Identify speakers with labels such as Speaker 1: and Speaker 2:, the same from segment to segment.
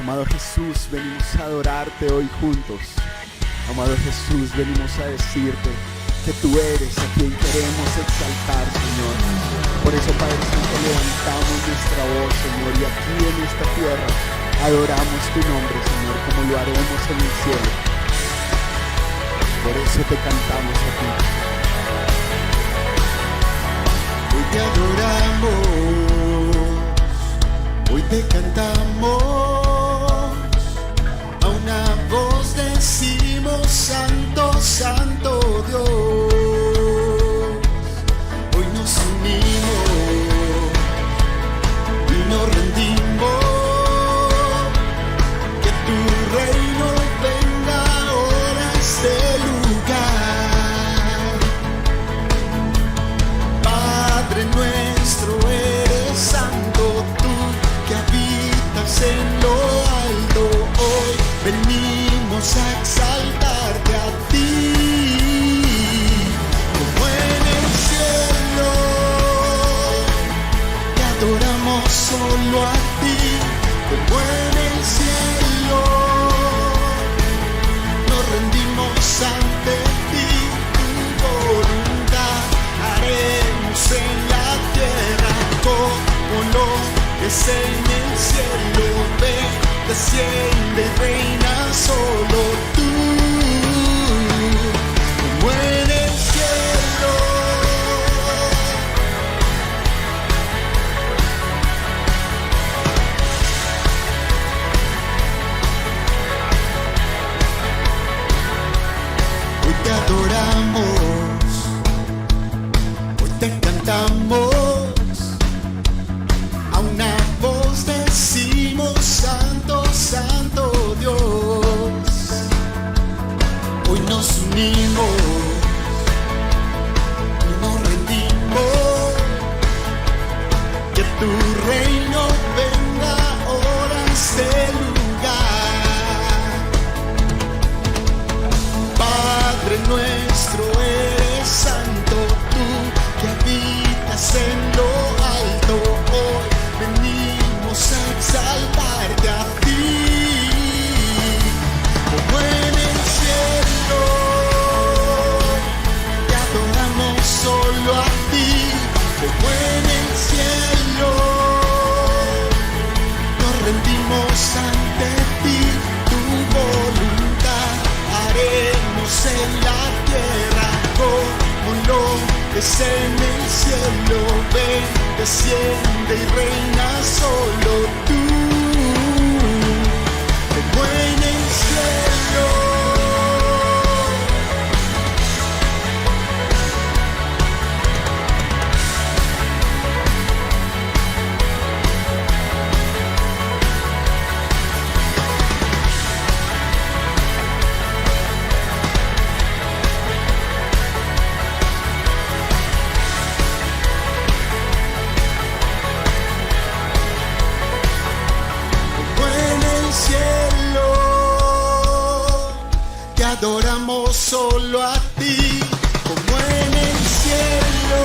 Speaker 1: Amado Jesús, venimos a adorarte hoy juntos. Amado Jesús, venimos a decirte que tú eres a quien queremos exaltar, Señor. Por eso, Padre Santo, levantamos nuestra voz, Señor, y aquí en esta tierra adoramos tu nombre, Señor, como lo haremos en el cielo. Por eso te cantamos a ti.
Speaker 2: Hoy te adoramos, hoy te cantamos. A una voz decimos: Santo, Santo Dios. Hoy nos unimos y nos rendimos. Que tu reino venga ahora a este lugar. Padre nuestro, eres santo, tú que habitas en lo alto. Hoy venimos a exaltarte a ti, como en el cielo. Te adoramos solo a ti, como en el cielo. Nos rendimos ante ti, tu voluntad haremos en la tierra como lo que es en el cielo. Ven, desciende y reina solo tú, como en el cielo. Hoy te adoramos, hoy te cantamos. A una voz decimos: Santo, Santo Dios. Hoy nos unimos y nos rendimos. Que tu reino venga ahora a este lugar. Padre nuestro, eres santo, tú que habitas en lo alto. Hoy venimos a exaltarte a ti, como en el cielo. Te adoramos solo a ti, como en el cielo. Nos rendimos ante ti, tu voluntad haremos en la tierra como lo que es en el cielo. Ven, desciende y reina solo tú, como en el cielo. Adoramos solo a ti, como en el cielo.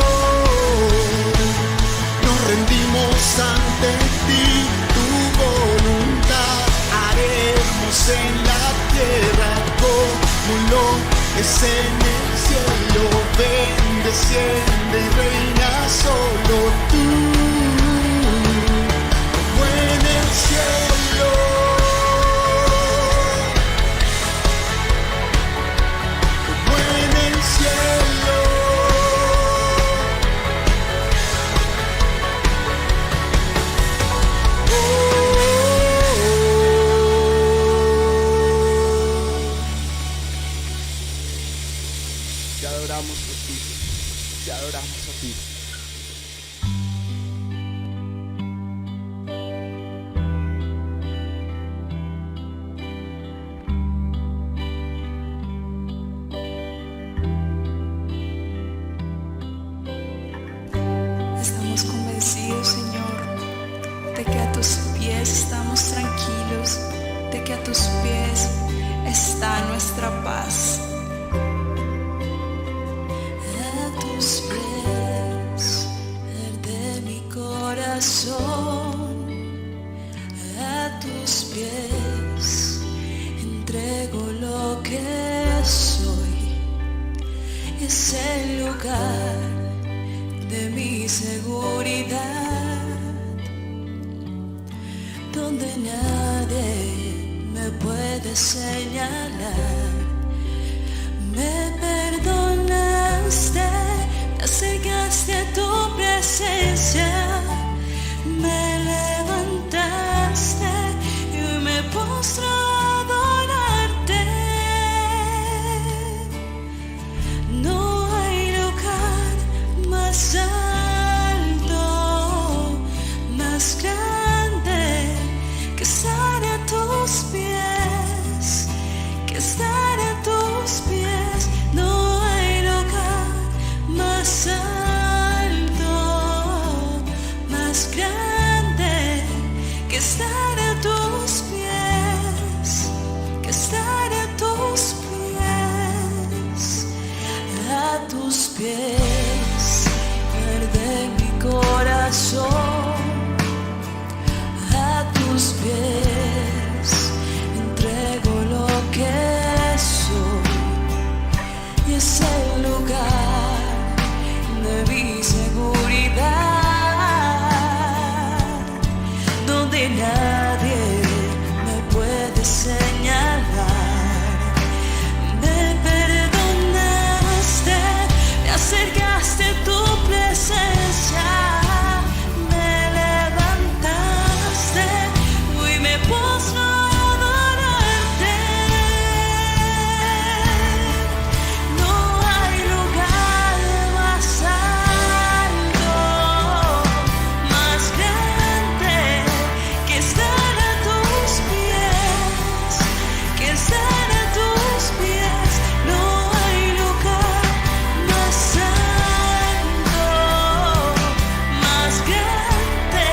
Speaker 2: Nos rendimos ante ti, tu voluntad haremos en la tierra como lo es en el cielo. Ven, desciende y reina solo tú, como en el cielo.
Speaker 1: Te adoramos a ti, te adoramos a ti.
Speaker 3: Estamos convencidos, Señor, de que a tus pies estamos tranquilos, de que a tus pies está nuestra paz. A tus pies que soy, es el lugar de mi seguridad, donde nadie me puede señalar. Me perdonaste, me acercaste a tu presencia, me levantaste y hoy me postro a adorarte. No hay lugar más alto, más grande que estar a tus pies, que estar a tus pies. No hay lugar más alto, más grande que estar a tus pies, que estar a tus pies, a tus pies. Arde mi corazón, a tus pies entrego lo que soy, y es el lugar de mi seguridad, donde nadie me puede señalar. Me perdonaste, me acercaste a tu presencia, me levantaste, hoy me postro a adorarte. No hay lugar más alto, más grande que estar a tus pies, que estar a tus pies. No hay lugar más alto, más grande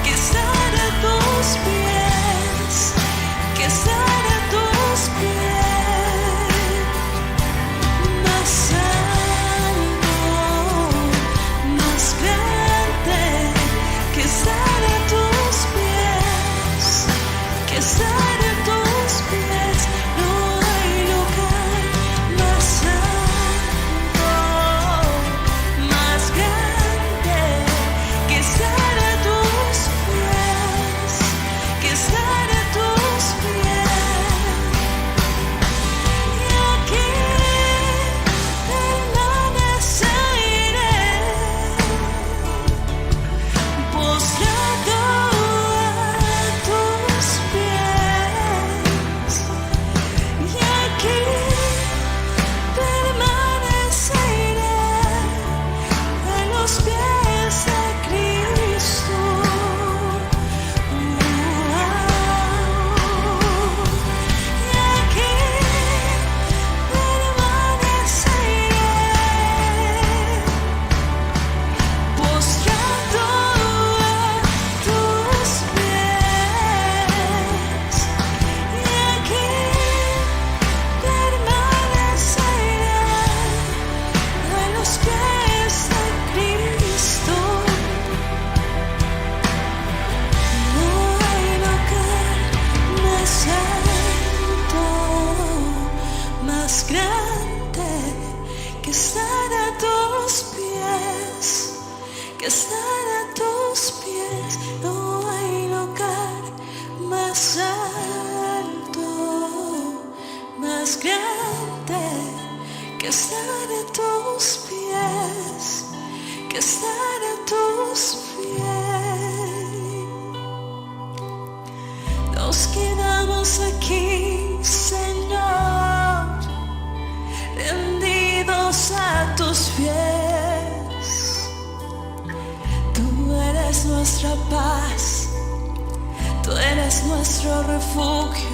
Speaker 3: que estar a tus pies, que estar a tus pies. Más alto, más grande que estar a tus pies, que estar a tus pies. No hay lugar más alto, más grande que estar a tus pies, que estar a tus pies. Y aquí permaneceré, postrado a tus pies. Y aquí permaneceré a los pies de Cristo. Y aquí permaneceré, postrado a tus pies. Y aquí permaneceré a los pies de Cristo. No hay lugar más alto, más grande que estar a tus pies, que estar a tus pies. No hay lugar más alto, más grande que estar a tus pies, que estar a tus pies. Nos quedamos aquí, Señor, rendidos a tus pies. Tú eres nuestra paz, tú eres nuestro refugio,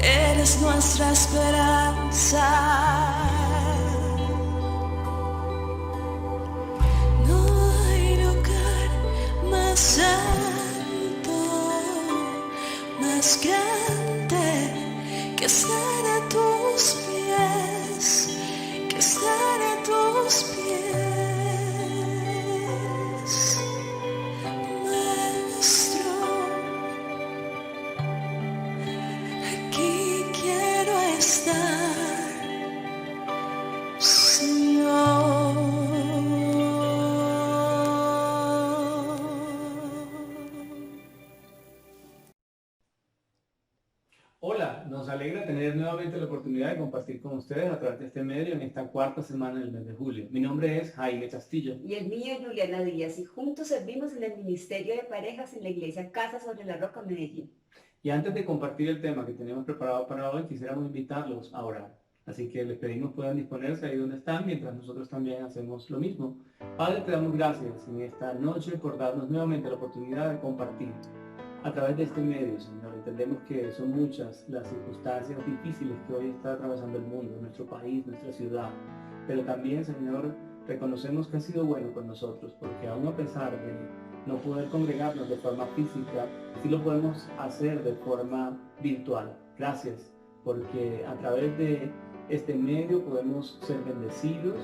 Speaker 3: eres nuestra esperanza. No hay lugar más alto, más grande que estar a tus pies, que estar a tus pies. Maestro, aquí quiero estar, Señor.
Speaker 4: Hola, nos alegra tener nuevamente la oportunidad de compartir con ustedes a través de este medio en esta cuarta semana del mes de julio. Mi nombre es Jaime Castillo.
Speaker 5: Y el mío es Juliana Díaz y juntos servimos en el Ministerio de Parejas en la Iglesia Casa sobre la Roca, Medellín.
Speaker 4: Y antes de compartir el tema que tenemos preparado para hoy, quisiéramos invitarlos a orar. Así que les pedimos puedan disponerse ahí donde están, mientras nosotros también hacemos lo mismo. Padre, te damos gracias en esta noche por darnos nuevamente la oportunidad de compartir a través de este medio, Señor. Entendemos que son muchas las circunstancias difíciles que hoy está atravesando el mundo, nuestro país, nuestra ciudad. Pero también, Señor, reconocemos que has sido bueno con nosotros, porque aún a pesar de no poder congregarnos de forma física, sí lo podemos hacer de forma virtual. Gracias, porque a través de este medio podemos ser bendecidos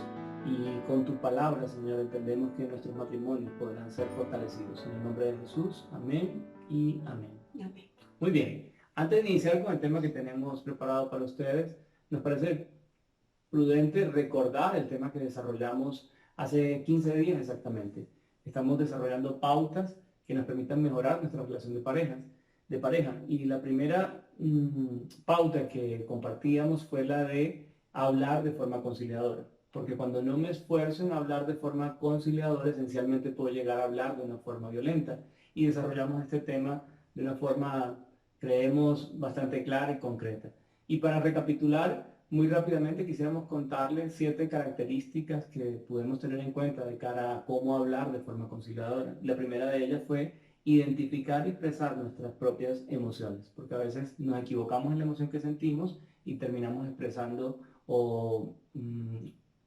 Speaker 4: y con tu palabra, Señor, entendemos que nuestros matrimonios podrán ser fortalecidos. En el nombre de Jesús, amén y amén.
Speaker 5: Amén.
Speaker 4: Muy bien, antes de iniciar con el tema que tenemos preparado para ustedes, nos parece prudente recordar el tema que desarrollamos hace 15 días exactamente. Estamos desarrollando pautas que nos permitan mejorar nuestra relación de pareja. Y la primera pauta que compartíamos fue la de hablar de forma conciliadora. Porque cuando no me esfuerzo en hablar de forma conciliadora, esencialmente puedo llegar a hablar de una forma violenta. Y desarrollamos este tema de una forma, creemos, bastante clara y concreta. Y para recapitular, muy rápidamente quisiéramos contarles 7 características que podemos tener en cuenta de cara a cómo hablar de forma conciliadora. La primera de ellas fue identificar y expresar nuestras propias emociones, porque a veces nos equivocamos en la emoción que sentimos y terminamos expresando o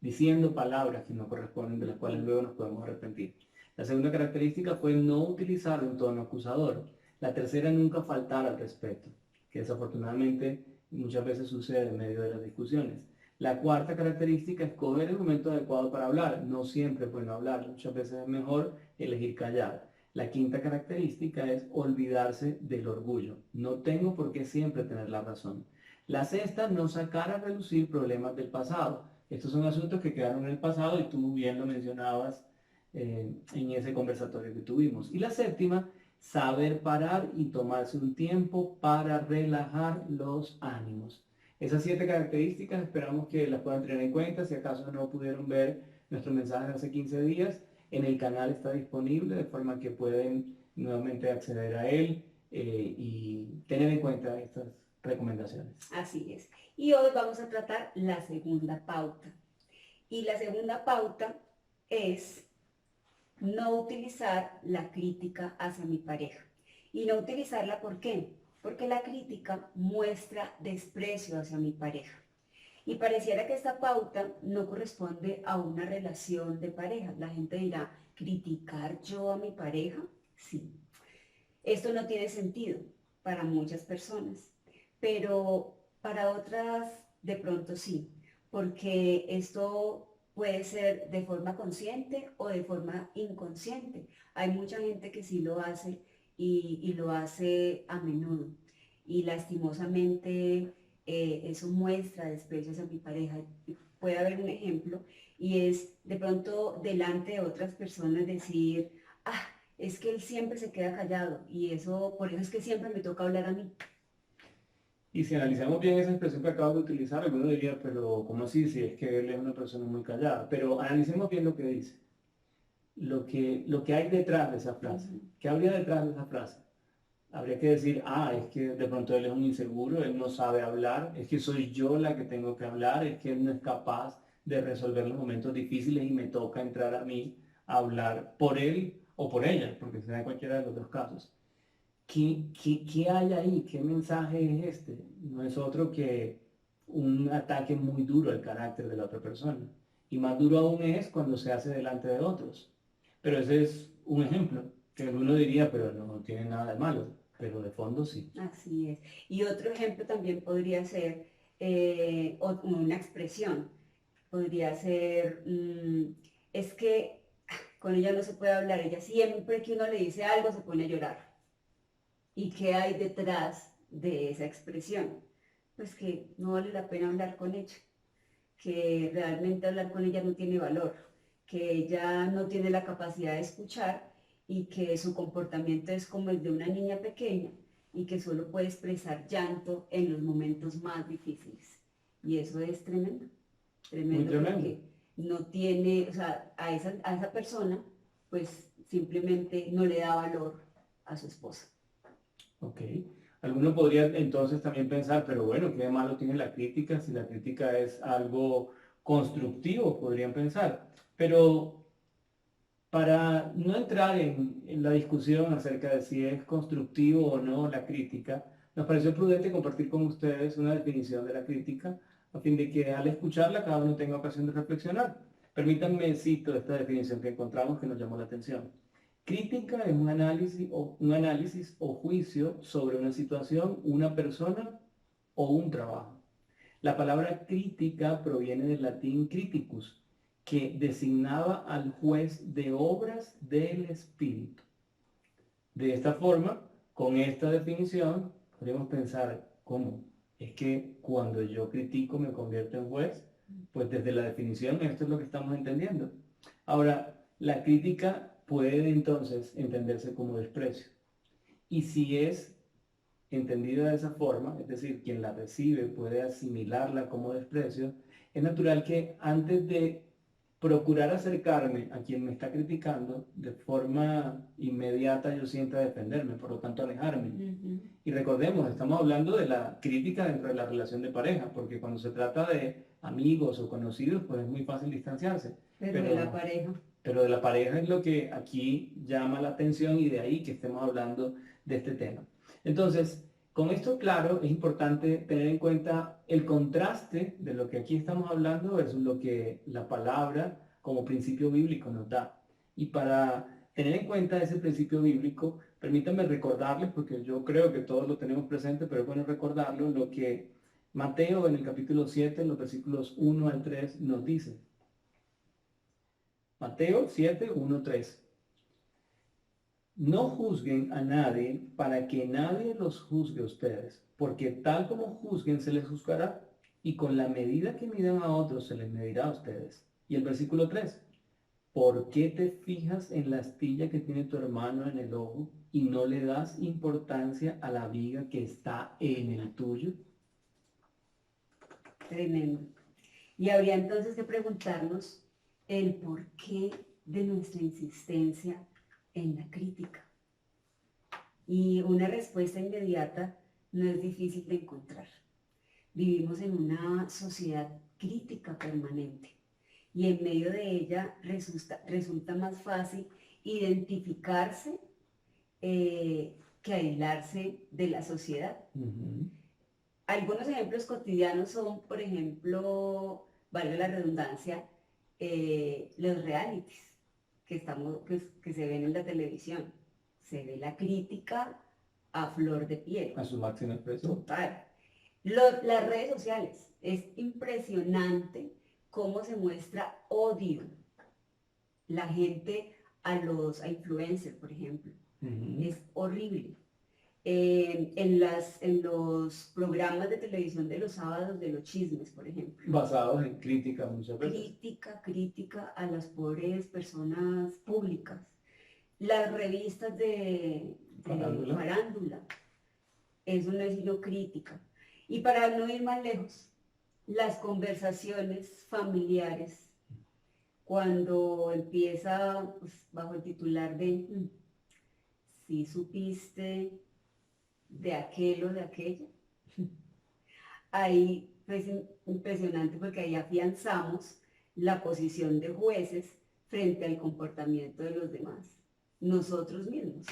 Speaker 4: diciendo palabras que no corresponden, de las cuales luego nos podemos arrepentir. La segunda característica fue no utilizar un tono acusador. La tercera, nunca faltar al respeto, que desafortunadamente muchas veces sucede en medio de las discusiones. La cuarta característica, escoger el momento adecuado para hablar. No siempre es bueno hablar, muchas veces es mejor elegir callar. La quinta característica es olvidarse del orgullo. No tengo por qué siempre tener la razón. La sexta, no sacar a relucir problemas del pasado. Estos son asuntos que quedaron en el pasado y tú bien lo mencionabas en ese conversatorio que tuvimos. Y la séptima, saber parar y tomarse un tiempo para relajar los ánimos. Esas 7 características esperamos que las puedan tener en cuenta. Si acaso no pudieron ver nuestro mensaje de hace 15 días, en el canal está disponible, de forma que pueden nuevamente acceder a él y tener en cuenta estas recomendaciones.
Speaker 5: Así es. Y hoy vamos a tratar la segunda pauta. Y la segunda pauta es no utilizar la crítica hacia mi pareja. Y no utilizarla, ¿por qué? Porque la crítica muestra desprecio hacia mi pareja. Y pareciera que esta pauta no corresponde a una relación de pareja. La gente dirá, ¿criticar yo a mi pareja? Sí. Esto no tiene sentido para muchas personas, pero para otras de pronto sí, porque esto puede ser de forma consciente o de forma inconsciente. Hay mucha gente que sí lo hace y lo hace a menudo. Y lastimosamente eso muestra desprecio hacia mi pareja. Puede haber un ejemplo y es de pronto delante de otras personas decir, es que él siempre se queda callado y por eso es que siempre me toca hablar a mí.
Speaker 4: Y si analizamos bien esa expresión que acabo de utilizar, alguno diría, pero ¿cómo así? Si es que él es una persona muy callada. Pero analicemos bien lo que dice. Lo que hay detrás de esa frase. ¿Qué habría detrás de esa frase? Habría que decir, es que de pronto él es un inseguro, él no sabe hablar, es que soy yo la que tengo que hablar, es que él no es capaz de resolver los momentos difíciles y me toca entrar a mí a hablar por él o por ella, porque se da en cualquiera de los dos casos. ¿Qué hay ahí? ¿Qué mensaje es este? No es otro que un ataque muy duro al carácter de la otra persona. Y más duro aún es cuando se hace delante de otros. Pero ese es un ejemplo, que uno diría, pero no tiene nada de malo, pero de fondo sí.
Speaker 5: Así es. Y otro ejemplo también podría ser una expresión. Podría ser, es que con ella no se puede hablar, ella siempre que uno le dice algo se pone a llorar. ¿Y qué hay detrás de esa expresión? pues que no vale la pena hablar con ella, que realmente hablar con ella no tiene valor, que ella no tiene la capacidad de escuchar y que su comportamiento es como el de una niña pequeña y que solo puede expresar llanto en los momentos más difíciles. Y eso es tremendo, tremendo,
Speaker 4: Muy tremendo.
Speaker 5: porque no tiene, o sea, a esa persona, pues simplemente no le da valor a su esposa.
Speaker 4: Ok. Alguno podría entonces también pensar, pero bueno, ¿qué de malo tiene la crítica? Si la crítica es algo constructivo, podrían pensar. Pero para no entrar en la discusión acerca de si es constructivo o no la crítica, nos pareció prudente compartir con ustedes una definición de la crítica, a fin de que al escucharla cada uno tenga ocasión de reflexionar. Permítanme cito esta definición que encontramos que nos llamó la atención. Crítica es un análisis o juicio sobre una situación, una persona o un trabajo. La palabra crítica proviene del latín criticus, que designaba al juez de obras del espíritu. De esta forma, con esta definición, podemos pensar, ¿cómo? Es que cuando yo critico me convierto en juez, pues desde la definición esto es lo que estamos entendiendo. Ahora, la crítica puede entonces entenderse como desprecio. Y si es entendida de esa forma, es decir, quien la recibe puede asimilarla como desprecio, es natural que antes de procurar acercarme a quien me está criticando, de forma inmediata yo sienta defenderme, por lo tanto alejarme. Y recordemos, estamos hablando de la crítica dentro de la relación de pareja, porque cuando se trata de amigos o conocidos, pues es muy fácil distanciarse.
Speaker 5: Pero de la pareja.
Speaker 4: Pero de la pareja es lo que aquí llama la atención y de ahí que estemos hablando de este tema. Entonces, con esto claro, es importante tener en cuenta el contraste de lo que aquí estamos hablando versus lo que la palabra como principio bíblico nos da. Y para tener en cuenta ese principio bíblico, permítanme recordarles, porque yo creo que todos lo tenemos presente, pero es bueno recordarlo, lo que Mateo en el capítulo 7, en los versículos 1 al 3 nos dice. Mateo 7, 1, 3. No juzguen a nadie para que nadie los juzgue a ustedes, porque tal como juzguen se les juzgará, y con la medida que midan a otros se les medirá a ustedes. Y el versículo 3. ¿Por qué te fijas en la astilla que tiene tu hermano en el ojo y no le das importancia a la viga que está en el tuyo?
Speaker 5: Tremendo. Y habría entonces que preguntarnos el porqué de nuestra insistencia en la crítica. Y una respuesta inmediata no es difícil de encontrar. Vivimos en una sociedad crítica permanente y en medio de ella resulta más fácil identificarse que aislarse de la sociedad. Algunos ejemplos cotidianos son, por ejemplo, valga la redundancia, los realities que se ven en la televisión. Se ve la crítica a flor de piel.
Speaker 4: A su máxima expresión.
Speaker 5: Total. Las redes sociales, es impresionante cómo se muestra odio la gente a influencers, por ejemplo. Es horrible. En los programas de televisión de los sábados, de los chismes, por ejemplo.
Speaker 4: Basados en crítica muchas veces.
Speaker 5: Crítica a las pobres personas públicas. Las revistas de farándula. Eso no es sino crítica. Y para no ir más lejos, las conversaciones familiares, cuando empieza pues, bajo el titular de si supiste de aquel o de aquella. Ahí es impresionante porque ahí afianzamos la posición de jueces frente al comportamiento de los demás, nosotros mismos.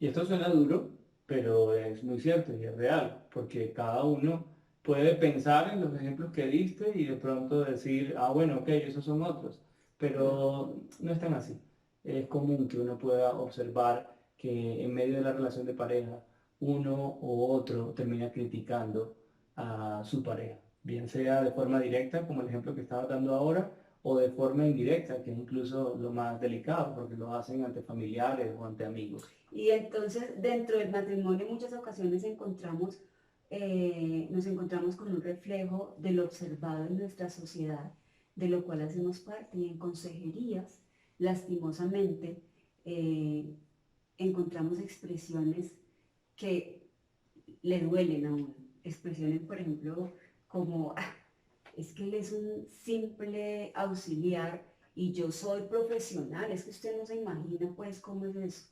Speaker 4: Y esto suena duro, pero es muy cierto y es real, porque cada uno puede pensar en los ejemplos que diste y de pronto decir, bueno, ok, esos son otros, pero no es tan así. Es común que uno pueda observar que en medio de la relación de pareja, uno u otro termina criticando a su pareja, bien sea de forma directa, como el ejemplo que estaba dando ahora, o de forma indirecta, que es incluso lo más delicado, porque lo hacen ante familiares o ante amigos.
Speaker 5: Y entonces dentro del matrimonio en muchas ocasiones encontramos nos encontramos con un reflejo de lo observado en nuestra sociedad, de lo cual hacemos parte. Y en consejerías, lastimosamente, encontramos expresiones que le duelen a uno. Expresiones, por ejemplo, como, es que él es un simple auxiliar y yo soy profesional, es que usted no se imagina pues cómo es eso.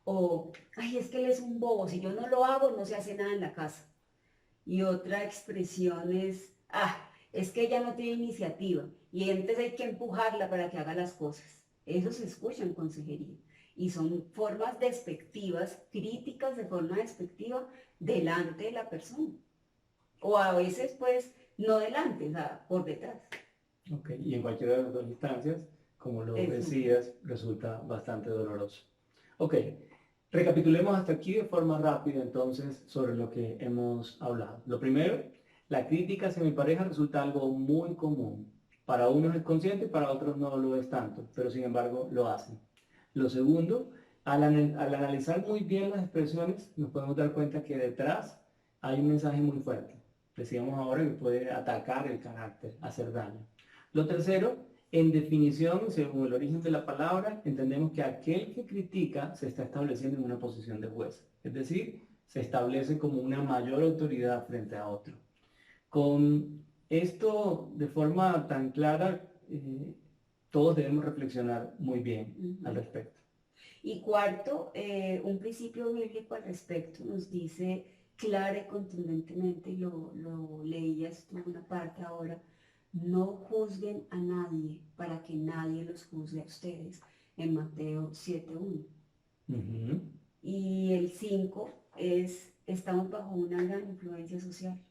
Speaker 5: O, ay, es que él es un bobo, si yo no lo hago no se hace nada en la casa. Y otra expresión es, es que ella no tiene iniciativa y entonces hay que empujarla para que haga las cosas. Eso se escucha en consejería. Y son formas despectivas, críticas de forma despectiva delante de la persona. O a veces, pues, no delante, o sea, por detrás.
Speaker 4: Ok, y en cualquiera de las dos instancias, como lo
Speaker 5: Eso.
Speaker 4: decías, resulta bastante doloroso. Ok, recapitulemos hasta aquí de forma rápida entonces sobre lo que hemos hablado. Lo primero, la crítica hacia mi pareja resulta algo muy común. Para unos es consciente, para otros no lo es tanto, pero sin embargo lo hacen. Lo segundo, al analizar muy bien las expresiones, nos podemos dar cuenta que detrás hay un mensaje muy fuerte. Decíamos ahora que puede atacar el carácter, hacer daño. Lo tercero, en definición, según el origen de la palabra, entendemos que aquel que critica se está estableciendo en una posición de juez. Es decir, se establece como una mayor autoridad frente a otro. Con esto de forma tan clara, todos debemos reflexionar muy bien al respecto.
Speaker 5: Y cuarto, un principio bíblico al respecto nos dice clara y contundentemente, y lo leías tú en una parte ahora, no juzguen a nadie para que nadie los juzgue a ustedes, en Mateo 7:1. Y el 5 es, estamos bajo una gran influencia social.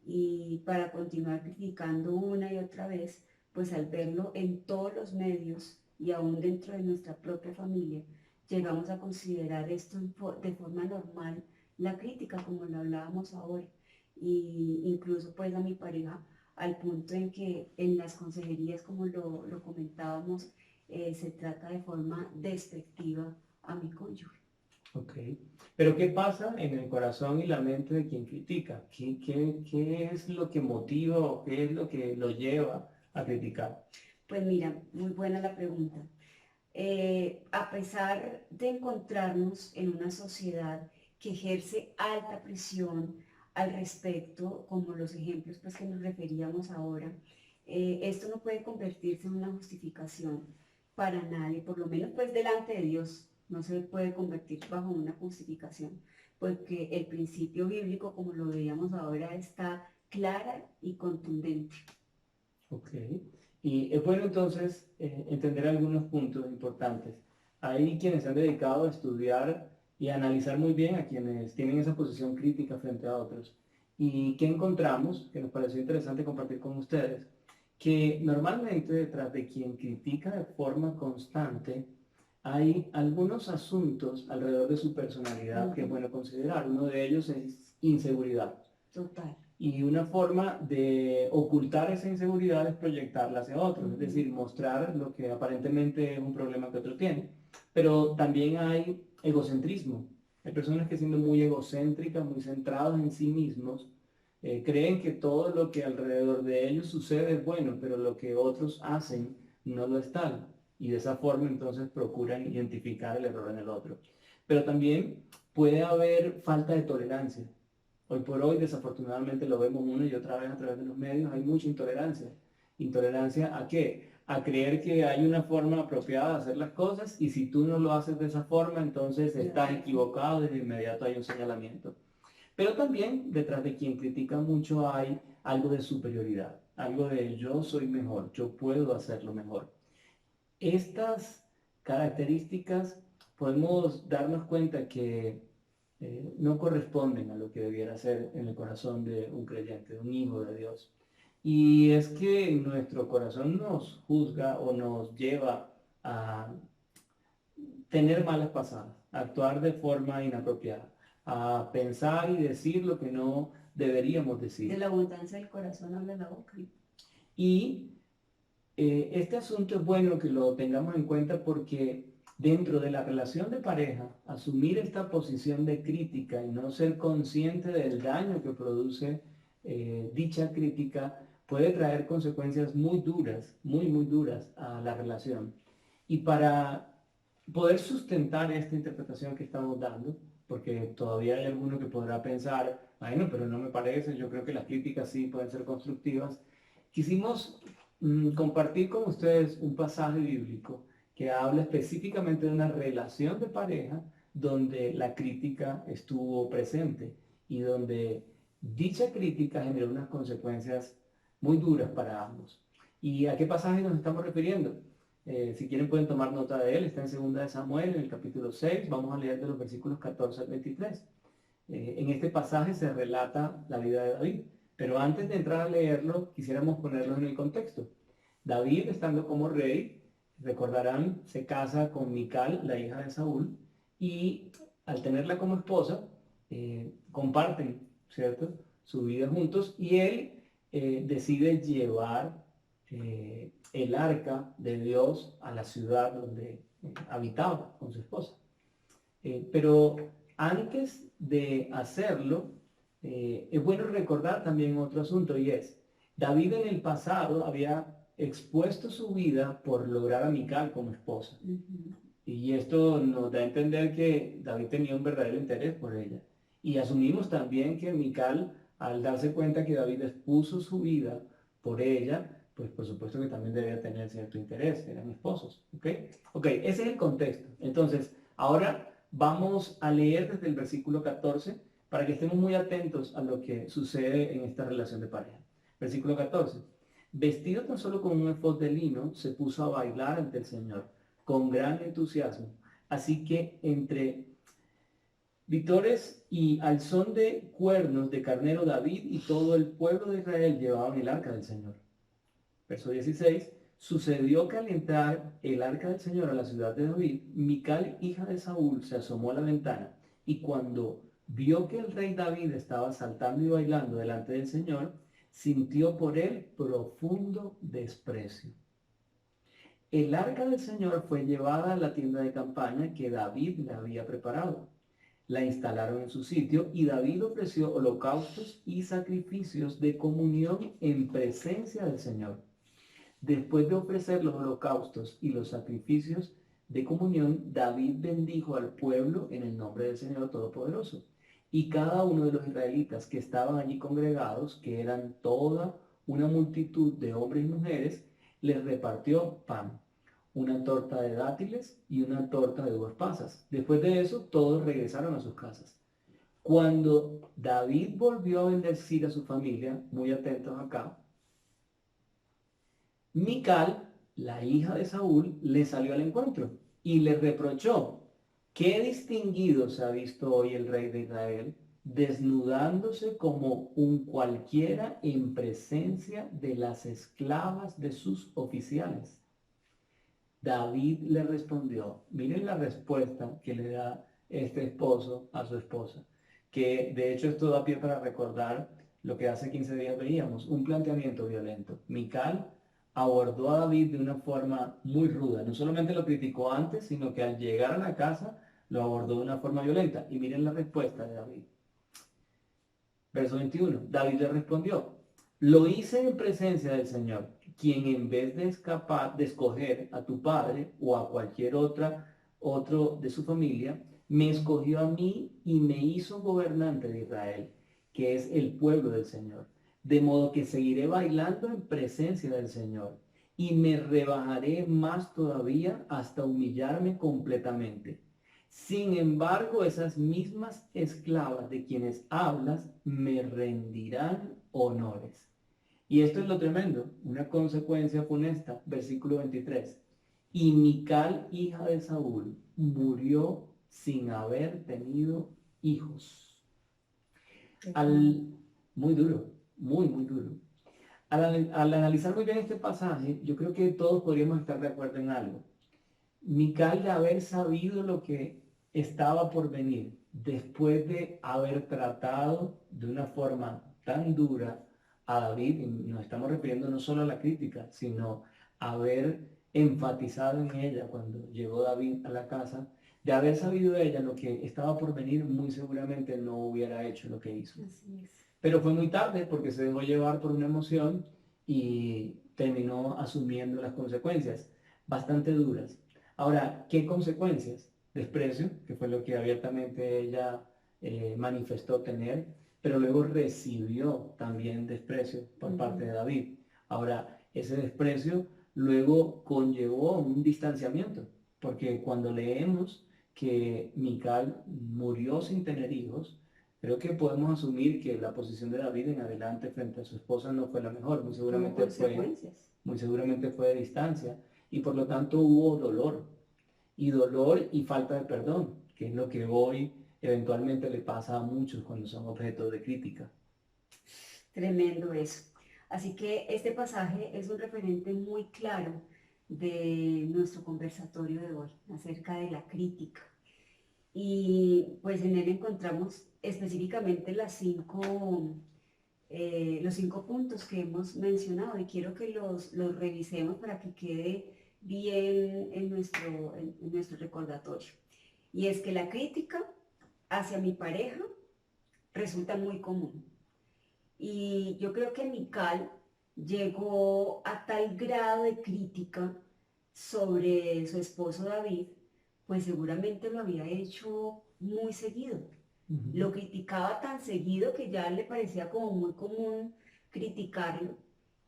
Speaker 5: Y para continuar criticando una y otra vez, pues al verlo en todos los medios y aún dentro de nuestra propia familia, llegamos a considerar esto de forma normal, la crítica, como lo hablábamos ahora. Y incluso pues a mi pareja, al punto en que en las consejerías, como lo comentábamos, se trata de forma despectiva a mi cónyuge.
Speaker 4: Ok, pero ¿qué pasa en el corazón y la mente de quien critica? ¿Qué es lo que motiva o qué es lo que lo lleva a criticar?
Speaker 5: Pues mira, muy buena la pregunta. A pesar de encontrarnos en una sociedad que ejerce alta presión al respecto, como los ejemplos pues, que nos referíamos ahora, esto no puede convertirse en una justificación para nadie, por lo menos pues delante de Dios. No se puede convertir bajo una justificación, porque el principio bíblico, como lo veíamos ahora, está clara y contundente.
Speaker 4: Ok, y es bueno entonces entender algunos puntos importantes. Hay quienes se han dedicado a estudiar y a analizar muy bien a quienes tienen esa posición crítica frente a otros. ¿Y qué encontramos? Que nos pareció interesante compartir con ustedes, que normalmente detrás de quien critica de forma constante, hay algunos asuntos alrededor de su personalidad que es bueno considerar. Uno de ellos es inseguridad.
Speaker 5: Total.
Speaker 4: Y una forma de ocultar esa inseguridad es proyectarla hacia otros, es decir, mostrar lo que aparentemente es un problema que otro tiene. Pero también hay egocentrismo. Hay personas que siendo muy egocéntricas, muy centrados en sí mismos, creen que todo lo que alrededor de ellos sucede es bueno, pero lo que otros hacen no lo es tal. Y de esa forma entonces procuran identificar el error en el otro. Pero también puede haber falta de tolerancia. Hoy por hoy, desafortunadamente, lo vemos una y otra vez a través de los medios, hay mucha intolerancia. ¿Intolerancia a qué? A creer que hay una forma apropiada de hacer las cosas y si tú no lo haces de esa forma, entonces estás equivocado, de inmediato hay un señalamiento. Pero también detrás de quien critica mucho hay algo de superioridad, algo de yo soy mejor, yo puedo hacerlo mejor. Estas características podemos darnos cuenta que no corresponden a lo que debiera ser en el corazón de un creyente, de un hijo de Dios. Y es que nuestro corazón nos juzga o nos lleva a tener malas pasadas, a actuar de forma inapropiada, a pensar y decir lo que no deberíamos decir.
Speaker 5: De la abundancia del corazón habla la boca.
Speaker 4: Y este asunto es bueno que lo tengamos en cuenta porque dentro de la relación de pareja, asumir esta posición de crítica y no ser consciente del daño que produce dicha crítica puede traer consecuencias muy duras, muy duras a la relación. Y para poder sustentar esta interpretación que estamos dando, porque todavía hay alguno que podrá pensar, bueno, pero no me parece, yo creo que las críticas sí pueden ser constructivas, quisimos compartir con ustedes un pasaje bíblico que habla específicamente de una relación de pareja donde la crítica estuvo presente y donde dicha crítica generó unas consecuencias muy duras para ambos. ¿Y a qué pasaje nos estamos refiriendo? Si quieren pueden tomar nota de él, está en 2 de Samuel, en el capítulo 6, vamos a leer de los versículos 14 al 23. En este pasaje se relata la vida de David, pero antes de entrar a leerlo, quisiéramos ponerlo en el contexto. David, estando como rey, recordarán, se casa con Mical, la hija de Saúl, y al tenerla como esposa, comparten, ¿cierto?, su vida juntos, y él decide llevar el arca de Dios a la ciudad donde habitaba con su esposa. Pero antes de hacerlo, es bueno recordar también otro asunto, y es, David en el pasado había expuesto su vida por lograr a Mical como esposa. Y esto nos da a entender que David tenía un verdadero interés por ella. Y asumimos también que Mical, al darse cuenta que David expuso su vida por ella, pues por supuesto que también debía tener cierto interés, eran esposos. ¿Ok? Ese es el contexto. Entonces, ahora vamos a leer desde el versículo 14 para que estemos muy atentos a lo que sucede en esta relación de pareja. Versículo 14. Vestido tan solo con un efod de lino, se puso a bailar ante el Señor con gran entusiasmo. Así que entre vítores y al son de cuernos de carnero, David y todo el pueblo de Israel llevaban el arca del Señor. Verso 16. Sucedió que al entrar el arca del Señor a la ciudad de David, Mical, hija de Saúl, se asomó a la ventana, y cuando vio que el rey David estaba saltando y bailando delante del Señor, sintió por él profundo desprecio. El arca del Señor fue llevada a la tienda de campaña que David le había preparado. La instalaron en su sitio y David ofreció holocaustos y sacrificios de comunión en presencia del Señor. Después de ofrecer los holocaustos y los sacrificios de comunión, David bendijo al pueblo en el nombre del Señor Todopoderoso. Y cada uno de los israelitas que estaban allí congregados, que eran toda una multitud de hombres y mujeres, les repartió pan, una torta de dátiles y una torta de uvas pasas. Después de eso, todos regresaron a sus casas. Cuando David volvió a bendecir a su familia, muy atentos acá, Mical, la hija de Saúl, le salió al encuentro y le reprochó: «Qué distinguido se ha visto hoy el rey de Israel, desnudándose como un cualquiera en presencia de las esclavas de sus oficiales». David le respondió, miren la respuesta que le da este esposo a su esposa, que de hecho esto da pie para recordar lo que hace 15 días veíamos, un planteamiento violento. Mical abordó a David de una forma muy ruda, no solamente lo criticó antes, sino que al llegar a la casa lo abordó de una forma violenta. Y miren la respuesta de David. Verso 21, David le respondió: «Lo hice en presencia del Señor, quien en vez de escoger a tu padre o a cualquier otro de su familia, me escogió a mí y me hizo gobernante de Israel, que es el pueblo del Señor. De modo que seguiré bailando en presencia del Señor y me rebajaré más todavía hasta humillarme completamente. Sin embargo, esas mismas esclavas de quienes hablas me rendirán honores». Y esto es lo tremendo, una consecuencia funesta, versículo 23. «Y Mical, hija de Saúl, murió sin haber tenido hijos». Muy duro, muy duro. Al analizar muy bien este pasaje, yo creo que todos podríamos estar de acuerdo en algo. Mical, de haber sabido lo que estaba por venir, después de haber tratado de una forma tan dura a David, y nos estamos refiriendo no solo a la crítica, sino a haber enfatizado en ella cuando llegó David a la casa, de haber sabido ella lo que estaba por venir, muy seguramente no hubiera hecho lo que hizo.
Speaker 5: Así es.
Speaker 4: Pero fue muy tarde porque se dejó llevar por una emoción y terminó asumiendo las consecuencias, bastante duras. Ahora, ¿qué consecuencias? Desprecio, que fue lo que abiertamente ella manifestó tener, pero luego recibió también desprecio por parte de David. Ahora, ese desprecio luego conllevó un distanciamiento, porque cuando leemos que Mical murió sin tener hijos, creo que podemos asumir que la posición de David en adelante frente a su esposa no fue la mejor,
Speaker 5: Tuvo consecuencias.
Speaker 4: muy seguramente fue de distancia, y por lo tanto hubo dolor y falta de perdón, que es lo que hoy eventualmente le pasa a muchos cuando son objeto de crítica.
Speaker 5: Tremendo eso. Así que este pasaje es un referente muy claro de nuestro conversatorio de hoy acerca de la crítica. Y pues en él encontramos específicamente los 5 puntos que hemos mencionado, y quiero que los revisemos para que quede bien en nuestro recordatorio. Y es que la crítica hacia mi pareja resulta muy común. Y yo creo que Mical llegó a tal grado de crítica sobre su esposo David, pues seguramente lo había hecho muy seguido. Lo criticaba tan seguido que ya le parecía como muy común criticarlo,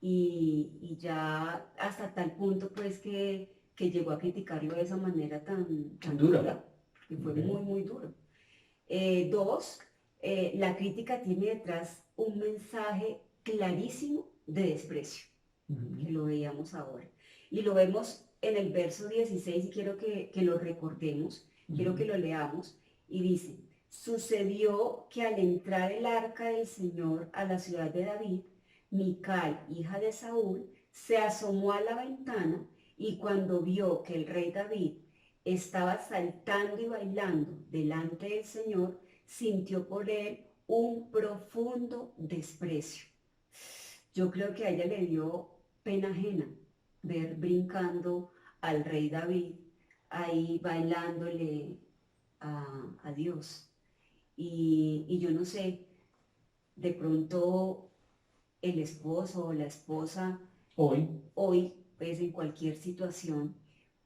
Speaker 5: y ya hasta tal punto pues que llegó a criticarlo de esa manera tan dura, que fue muy, muy duro. 2, la crítica tiene detrás un mensaje clarísimo de desprecio, que lo veíamos ahora. Y lo vemos en el verso 16, y quiero que lo recordemos, quiero que lo leamos, y dice: sucedió que al entrar el arca del Señor a la ciudad de David, Mical, hija de Saúl, se asomó a la ventana, y cuando vio que el rey David estaba saltando y bailando delante del Señor, sintió por él un profundo desprecio. Yo creo que a ella le dio pena ajena ver brincando al rey David ahí bailándole a Dios. Y yo no sé, de pronto el esposo o la esposa hoy pues en cualquier situación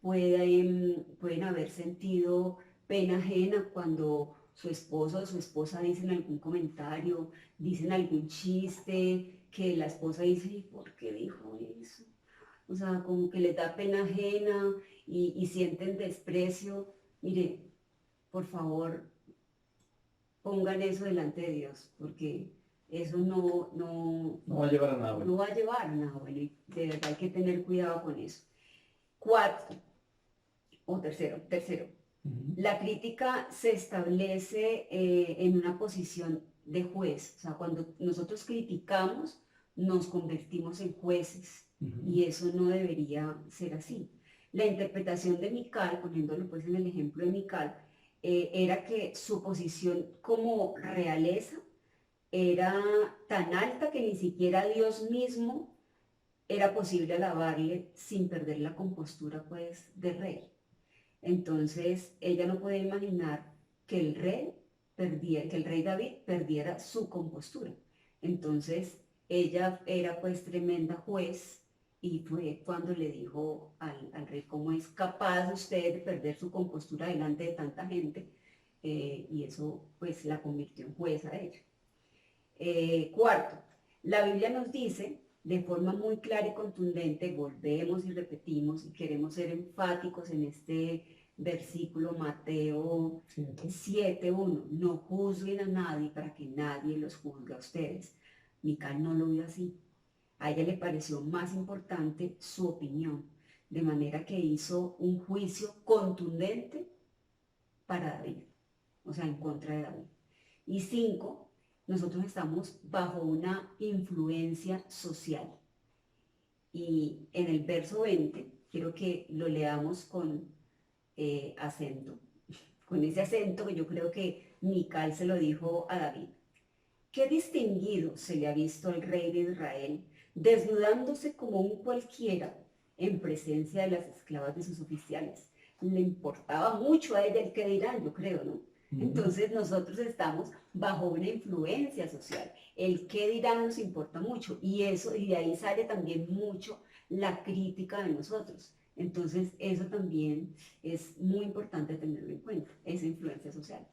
Speaker 5: pueden haber sentido pena ajena cuando su esposo o su esposa dicen algún comentario, dicen algún chiste, que la esposa dice: ¿y por qué dijo eso? O sea, como que les da pena ajena y sienten desprecio. Mire, por favor, pongan eso delante de Dios, porque eso no
Speaker 4: va a llevar a nada.
Speaker 5: No va a llevar a nada bueno, y de verdad hay que tener cuidado con eso. 4, o tercero, la crítica se establece en una posición de juez. O sea, cuando nosotros criticamos, nos convertimos en jueces, y eso no debería ser así. La interpretación de Mical, poniéndolo pues en el ejemplo de Mical, era que su posición como realeza era tan alta que ni siquiera Dios mismo era posible alabarle sin perder la compostura pues de rey. Entonces ella no podía imaginar que el rey David perdiera su compostura. Entonces ella era pues tremenda juez, y fue cuando le dijo al rey: ¿cómo es capaz usted de perder su compostura delante de tanta gente? Y eso pues la convirtió en jueza a ella. 4, la Biblia nos dice de forma muy clara y contundente, volvemos y repetimos y queremos ser enfáticos en este versículo, Mateo 7:1, no juzguen a nadie para que nadie los juzgue a ustedes. Mical no lo vio así. A ella le pareció más importante su opinión, de manera que hizo un juicio contundente para David, o sea, en contra de David. Y 5, nosotros estamos bajo una influencia social. Y en el verso 20, quiero que lo leamos con acento, con ese acento que yo creo que Mical se lo dijo a David. Qué distinguido se le ha visto al rey de Israel, desnudándose como un cualquiera, en presencia de las esclavas de sus oficiales. Le importaba mucho a ella el qué dirán, yo creo, ¿no? Entonces nosotros estamos bajo una influencia social. El qué dirán nos importa mucho y eso, y de ahí sale también mucho la crítica de nosotros. Entonces eso también es muy importante tenerlo en cuenta, esa influencia social.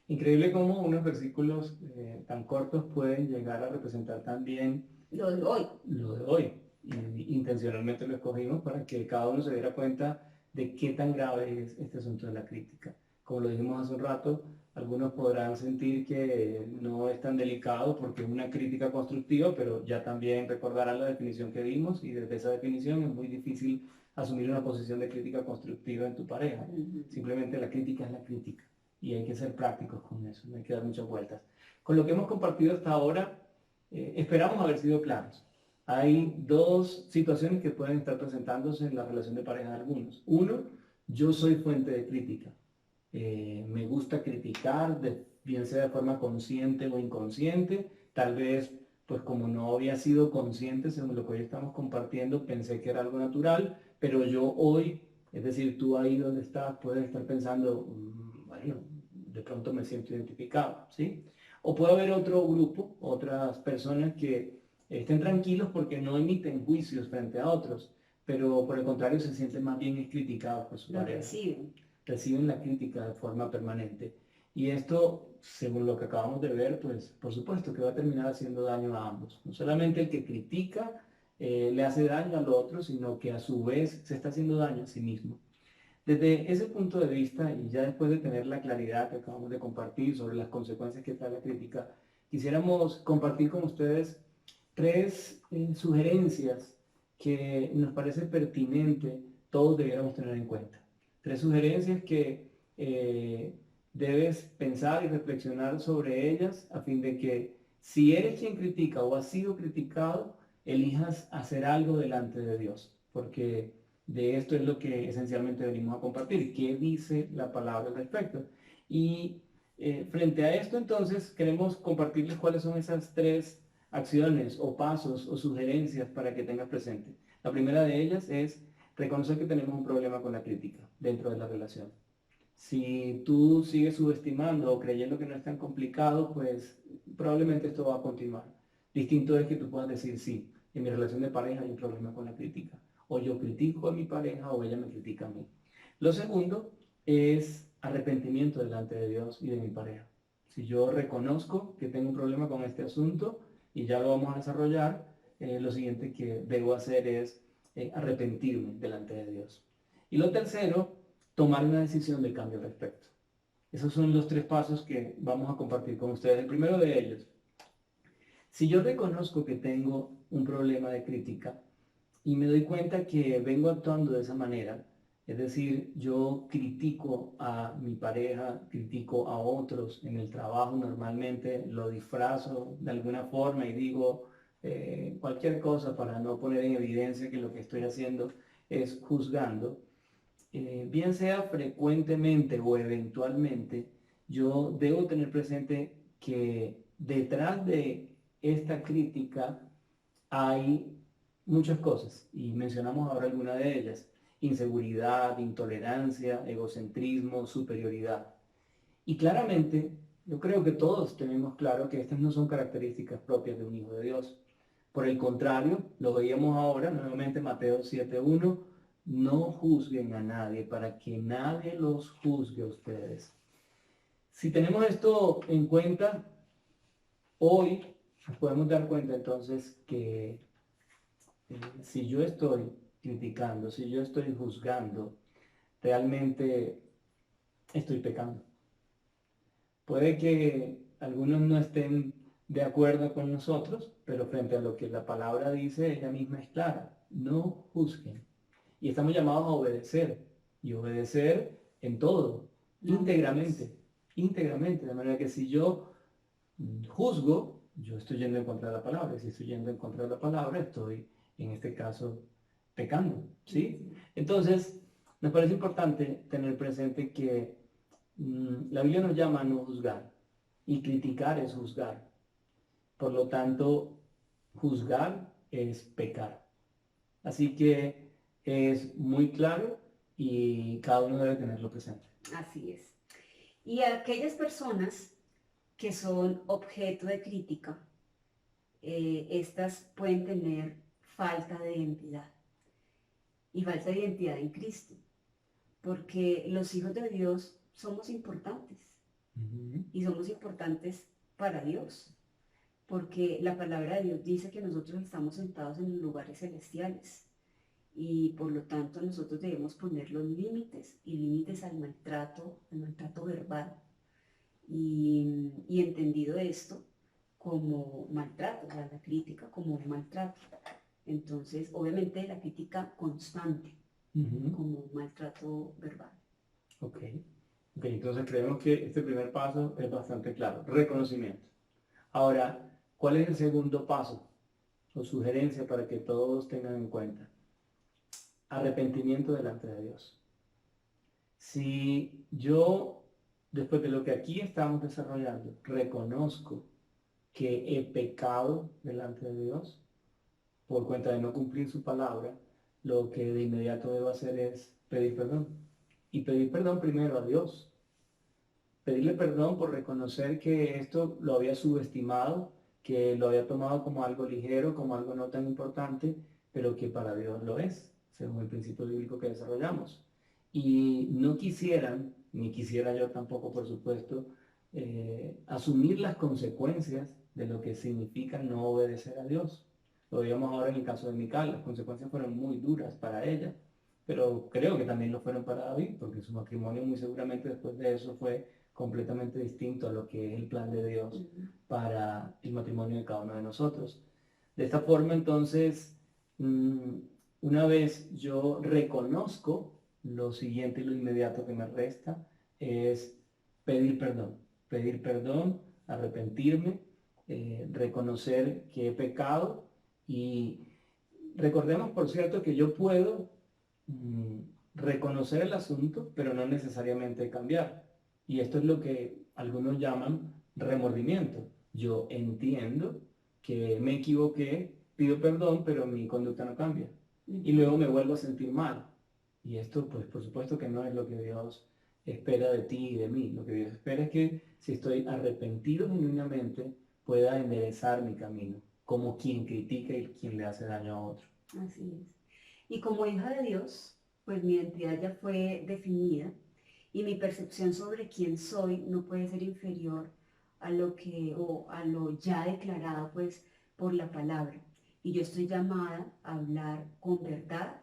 Speaker 4: Increíble cómo unos versículos tan cortos pueden llegar a representar también
Speaker 5: Lo de hoy.
Speaker 4: lo de hoy. Y intencionalmente lo escogimos para que cada uno se diera cuenta de qué tan grave es este asunto de la crítica. Como lo dijimos hace un rato, algunos podrán sentir que no es tan delicado porque es una crítica constructiva, pero ya también recordarán la definición que dimos y desde esa definición es muy difícil asumir una posición de crítica constructiva en tu pareja. Simplemente la crítica es la crítica y hay que ser prácticos con eso, no hay que dar muchas vueltas. Con lo que hemos compartido hasta ahora, esperamos haber sido claros. Hay dos situaciones que pueden estar presentándose en la relación de pareja de algunos. Uno, yo soy fuente de crítica. Me gusta criticar, bien sea de forma consciente o inconsciente. Tal vez, pues como no había sido consciente según lo que hoy estamos compartiendo, pensé que era algo natural, pero yo hoy, es decir, tú ahí donde estás, puedes estar pensando, bueno, de pronto me siento identificado, ¿sí? O puede haber otro grupo, otras personas que estén tranquilos porque no emiten juicios frente a otros, pero por el contrario se sienten más bien criticados por su
Speaker 5: Lo
Speaker 4: pareja. Reciben la crítica de forma permanente. Y esto, según lo que acabamos de ver, pues por supuesto que va a terminar haciendo daño a ambos. No solamente el que critica le hace daño al otro, sino que a su vez se está haciendo daño a sí mismo. Desde ese punto de vista, y ya después de tener la claridad que acabamos de compartir sobre las consecuencias que trae la crítica, quisiéramos compartir con ustedes tres sugerencias que nos parece pertinente todos debiéramos tener en cuenta. Tres sugerencias que debes pensar y reflexionar sobre ellas a fin de que si eres quien critica o has sido criticado, elijas hacer algo delante de Dios, porque de esto es lo que esencialmente venimos a compartir. ¿Qué dice la palabra al respecto? Y frente a esto, entonces, queremos compartirles cuáles son esas tres acciones o pasos o sugerencias para que tengas presente. La primera de ellas es reconocer que tenemos un problema con la crítica dentro de la relación. Si tú sigues subestimando o creyendo que no es tan complicado, pues probablemente esto va a continuar. Distinto es que tú puedas decir, sí, en mi relación de pareja hay un problema con la crítica. O yo critico a mi pareja o ella me critica a mí. Lo segundo es arrepentimiento delante de Dios y de mi pareja. Si yo reconozco que tengo un problema con este asunto y ya lo vamos a desarrollar, lo siguiente que debo hacer es arrepentirme delante de Dios. Y lo tercero, tomar una decisión de cambio al respecto. Esos son los tres pasos que vamos a compartir con ustedes. El primero de ellos, si yo reconozco que tengo un problema de crítica y me doy cuenta que vengo actuando de esa manera, es decir, yo critico a mi pareja, critico a otros en el trabajo normalmente, lo disfrazo de alguna forma y digo cualquier cosa para no poner en evidencia que lo que estoy haciendo es juzgando. Bien sea frecuentemente o eventualmente, yo debo tener presente que detrás de esta crítica hay muchas cosas y mencionamos ahora algunas de ellas: inseguridad, intolerancia, egocentrismo, superioridad. Y claramente, yo creo que todos tenemos claro que estas no son características propias de un hijo de Dios. Por el contrario, lo veíamos ahora, nuevamente Mateo 7:1, no juzguen a nadie para que nadie los juzgue a ustedes. Si tenemos esto en cuenta, hoy nos podemos dar cuenta entonces que si yo estoy criticando, si yo estoy juzgando, realmente estoy pecando. Puede que algunos no estén de acuerdo con nosotros, pero frente a lo que la palabra dice, ella misma es clara: no juzguen. Y estamos llamados a obedecer, y obedecer en todo, íntegramente, de manera que si yo juzgo, yo estoy yendo en contra de la palabra, y si estoy yendo en contra de la palabra, estoy, en este caso, pecando, ¿sí? Entonces, me parece importante tener presente que la Biblia nos llama a no juzgar, y criticar es juzgar. Por lo tanto, juzgar es pecar. Así que es muy claro y cada uno debe tenerlo presente.
Speaker 5: Así es. Y a aquellas personas que son objeto de crítica, estas pueden tener falta de identidad y falta de identidad en Cristo, porque los hijos de Dios somos importantes y somos importantes para Dios, porque la palabra de Dios dice que nosotros estamos sentados en los lugares celestiales y por lo tanto nosotros debemos poner los límites y límites al maltrato verbal y entendido esto como maltrato, o sea, la crítica como un maltrato. Entonces, obviamente la crítica constante como un maltrato verbal.
Speaker 4: Ok, entonces creemos que este primer paso es bastante claro, reconocimiento. Ahora, ¿cuál es el segundo paso o sugerencia para que todos tengan en cuenta? Arrepentimiento delante de Dios. Si yo, después de lo que aquí estamos desarrollando, reconozco que he pecado delante de Dios por cuenta de no cumplir su palabra, lo que de inmediato debo hacer es pedir perdón. Y pedir perdón primero a Dios. Pedirle perdón por reconocer que esto lo había subestimado, que lo había tomado como algo ligero, como algo no tan importante, pero que para Dios lo es, según el principio bíblico que desarrollamos. Y no quisieran, ni quisiera yo tampoco, por supuesto, asumir las consecuencias de lo que significa no obedecer a Dios. Lo veíamos ahora en el caso de Mical, las consecuencias fueron muy duras para ella, pero creo que también lo fueron para David, porque su matrimonio muy seguramente después de eso fue completamente distinto a lo que es el plan de Dios para el matrimonio de cada uno de nosotros. De esta forma, entonces, una vez yo reconozco, lo siguiente y lo inmediato que me resta es pedir perdón, arrepentirme, reconocer que he pecado y recordemos, por cierto, que yo puedo reconocer el asunto, pero no necesariamente cambiar. Y esto es lo que algunos llaman remordimiento. Yo entiendo que me equivoqué, pido perdón, pero mi conducta no cambia. Y luego me vuelvo a sentir mal. Y esto, pues, por supuesto que no es lo que Dios espera de ti y de mí. Lo que Dios espera es que si estoy arrepentido genuinamente, pueda enderezar mi camino, como quien critica y quien le hace daño a otro.
Speaker 5: Así es. Y como hija de Dios, pues mi identidad ya fue definida y mi percepción sobre quién soy no puede ser inferior a lo que, o a lo ya declarado pues por la palabra. Y yo estoy llamada a hablar con verdad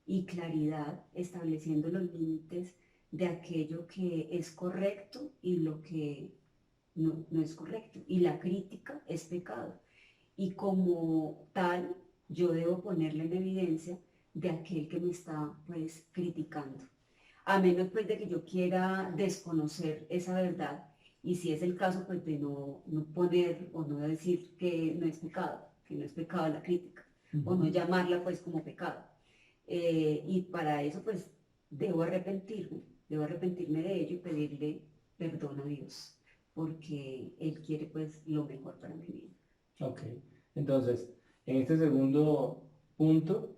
Speaker 5: y claridad, estableciendo los límites de aquello que es correcto y lo que no es correcto. Y la crítica es pecado. Y como tal, yo debo ponerle en evidencia de aquel que me está pues criticando. A menos pues de que yo quiera desconocer esa verdad y si es el caso pues de no poner o no decir que no es pecado la crítica o no llamarla pues como pecado. Y para eso pues debo arrepentirme de ello y pedirle perdón a Dios porque Él quiere pues lo mejor para mi vida.
Speaker 4: Ok, entonces en este segundo punto,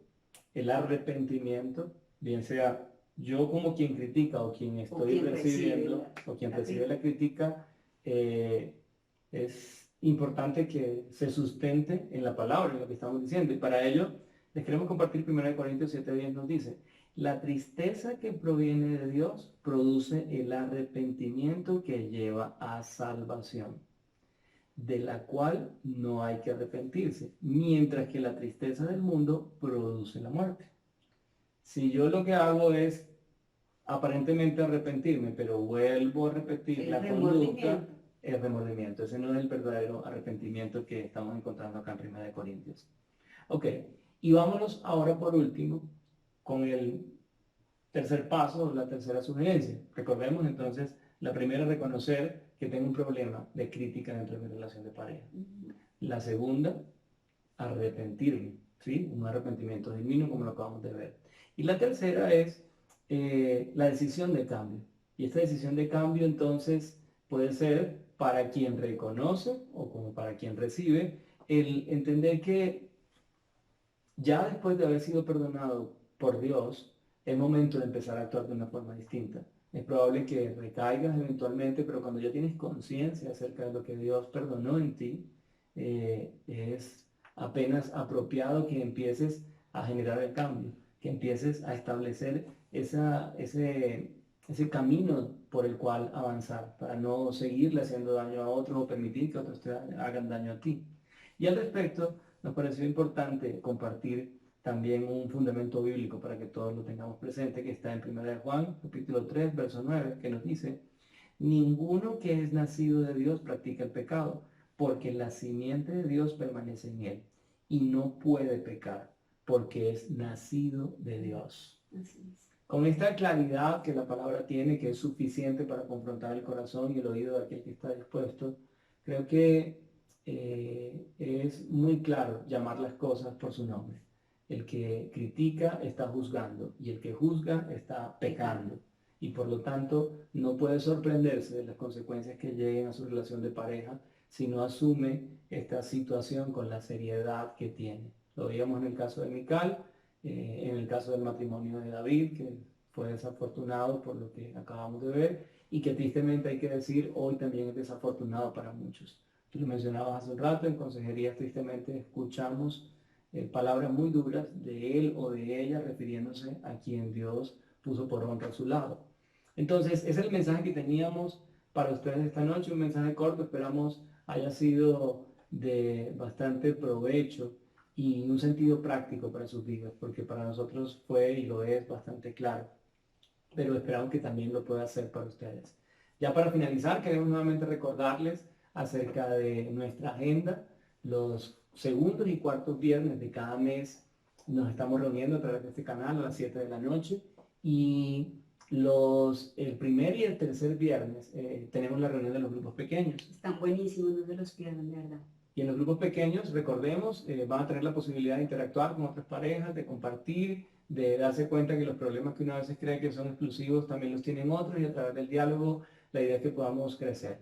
Speaker 4: el arrepentimiento, bien sea yo como quien critica o quien estoy recibiendo o quien recibe la crítica, es importante que se sustente en la palabra, en lo que estamos diciendo. Y para ello les queremos compartir 1 Corintios 7:10 nos dice, la tristeza que proviene de Dios produce el arrepentimiento que lleva a salvación, de la cual no hay que arrepentirse, mientras que la tristeza del mundo produce la muerte. Si yo lo que hago es aparentemente arrepentirme, pero vuelvo a repetir la conducta, es remordimiento. Ese no es el verdadero arrepentimiento que estamos encontrando acá en 1 Corintios. Ok, y vámonos ahora por último con el tercer paso, la tercera sugerencia. Recordemos entonces, la primera, reconocer que tengo un problema de crítica dentro de mi relación de pareja. La segunda, arrepentirme, ¿sí? Un arrepentimiento genuino como lo acabamos de ver. Y la tercera es la decisión de cambio. Y esta decisión de cambio entonces puede ser para quien reconoce o como para quien recibe, el entender que ya después de haber sido perdonado por Dios, es momento de empezar a actuar de una forma distinta. Es probable que recaigas eventualmente, pero cuando ya tienes conciencia acerca de lo que Dios perdonó en ti, es apenas apropiado que empieces a generar el cambio, que empieces a establecer ese camino por el cual avanzar, para no seguirle haciendo daño a otros o permitir que otros te hagan daño a ti. Y al respecto, nos pareció importante compartir también un fundamento bíblico para que todos lo tengamos presente, que está en 1 Juan, capítulo 3, verso 9, que nos dice: ninguno que es nacido de Dios practica el pecado, porque la simiente de Dios permanece en él, y no puede pecar, porque es nacido de Dios.
Speaker 5: Así es.
Speaker 4: Con esta claridad que la palabra tiene, que es suficiente para confrontar el corazón y el oído de aquel que está dispuesto, creo que es muy claro llamar las cosas por su nombre. El que critica está juzgando y el que juzga está pecando. Y por lo tanto no puede sorprenderse de las consecuencias que lleguen a su relación de pareja si no asume esta situación con la seriedad que tiene. Lo veíamos en el caso de Mical, en el caso del matrimonio de David, que fue desafortunado por lo que acabamos de ver y que tristemente hay que decir hoy también es desafortunado para muchos. Tú lo mencionabas hace un rato, en consejería tristemente escuchamos palabras muy duras de él o de ella refiriéndose a quien Dios puso por honra a su lado. Entonces, ese es el mensaje que teníamos para ustedes esta noche, un mensaje corto, esperamos haya sido de bastante provecho y un sentido práctico para sus vidas, porque para nosotros fue y lo es bastante claro, pero esperamos que también lo pueda hacer para ustedes. Ya para finalizar, queremos nuevamente recordarles acerca de nuestra agenda. Los segundos y cuartos viernes de cada mes nos estamos reuniendo a través de este canal a las 7 de la noche, y el primer y el tercer viernes tenemos la reunión de los grupos pequeños.
Speaker 5: Están buenísimos, no se los pierdan, de verdad.
Speaker 4: Y en los grupos pequeños, recordemos, van a tener la posibilidad de interactuar con otras parejas, de compartir, de darse cuenta que los problemas que uno a veces cree que son exclusivos también los tienen otros, y a través del diálogo la idea es que podamos crecer.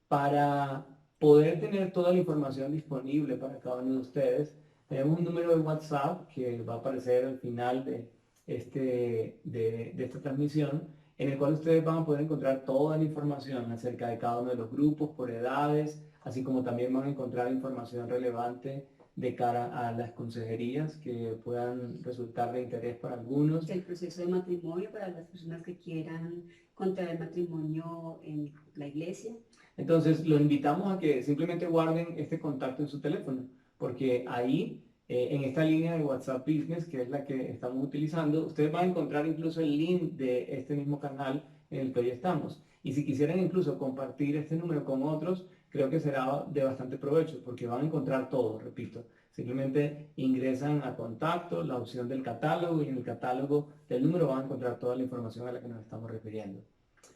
Speaker 4: Para poder tener toda la información disponible para cada uno de ustedes, tenemos un número de WhatsApp que va a aparecer al final de esta transmisión, en el cual ustedes van a poder encontrar toda la información acerca de cada uno de los grupos por edades, así como también van a encontrar información relevante de cara a las consejerías que puedan resultar de interés para algunos.
Speaker 5: El proceso de matrimonio para las personas que quieran contraer matrimonio en la iglesia.
Speaker 4: Entonces, los invitamos a que simplemente guarden este contacto en su teléfono, porque ahí, en esta línea de WhatsApp Business, que es la que estamos utilizando, ustedes van a encontrar incluso el link de este mismo canal en el que hoy estamos. Y si quisieran incluso compartir este número con otros, creo que será de bastante provecho, porque van a encontrar todo, repito. Simplemente ingresan a contacto, la opción del catálogo, y en el catálogo del número van a encontrar toda la información a la que nos estamos refiriendo.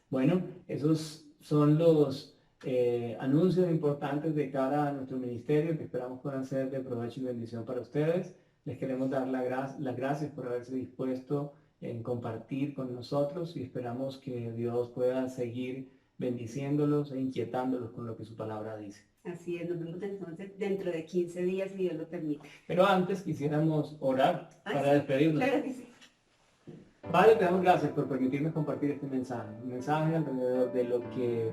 Speaker 4: Bueno, esos son los anuncios importantes de cara a nuestro ministerio, que esperamos puedan ser de provecho y bendición para ustedes. Les queremos dar las gracias por haberse dispuesto en compartir con nosotros, y esperamos que Dios pueda seguir bendiciéndolos e inquietándolos con lo que su palabra dice.
Speaker 5: Así es, nos vemos entonces dentro de 15 días, si Dios lo permite.
Speaker 4: Pero antes quisiéramos orar para despedirnos.
Speaker 5: Claro que sí.
Speaker 4: Padre, te damos gracias por permitirnos compartir este mensaje, un mensaje alrededor de lo que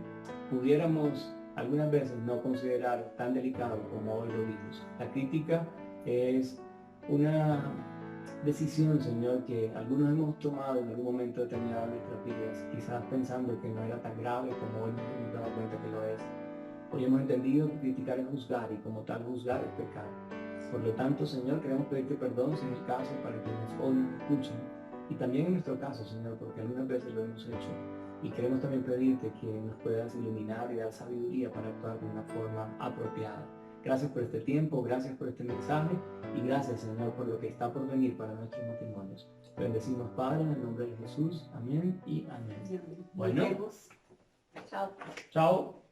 Speaker 4: pudiéramos algunas veces no considerar tan delicado como hoy lo vimos. La crítica es una decisión, Señor, que algunos hemos tomado en algún momento determinado de nuestras vidas, quizás pensando que no era tan grave como hoy nos hemos dado cuenta que lo es. Hoy hemos entendido que criticar es juzgar, y como tal juzgar es pecar. Por lo tanto, Señor, queremos pedirte perdón si es el caso para quienes hoy nos escuchan, y también en nuestro caso, Señor, porque algunas veces lo hemos hecho. Y queremos también pedirte que nos puedas iluminar y dar sabiduría para actuar de una forma apropiada. Gracias por este tiempo, gracias por este mensaje, y gracias, Señor, por lo que está por venir para nuestros matrimonios. Bendecimos, Padre, en el nombre de Jesús. Amén y amén.
Speaker 5: Nos
Speaker 4: Bueno.
Speaker 5: vemos. Chao.
Speaker 4: Chao.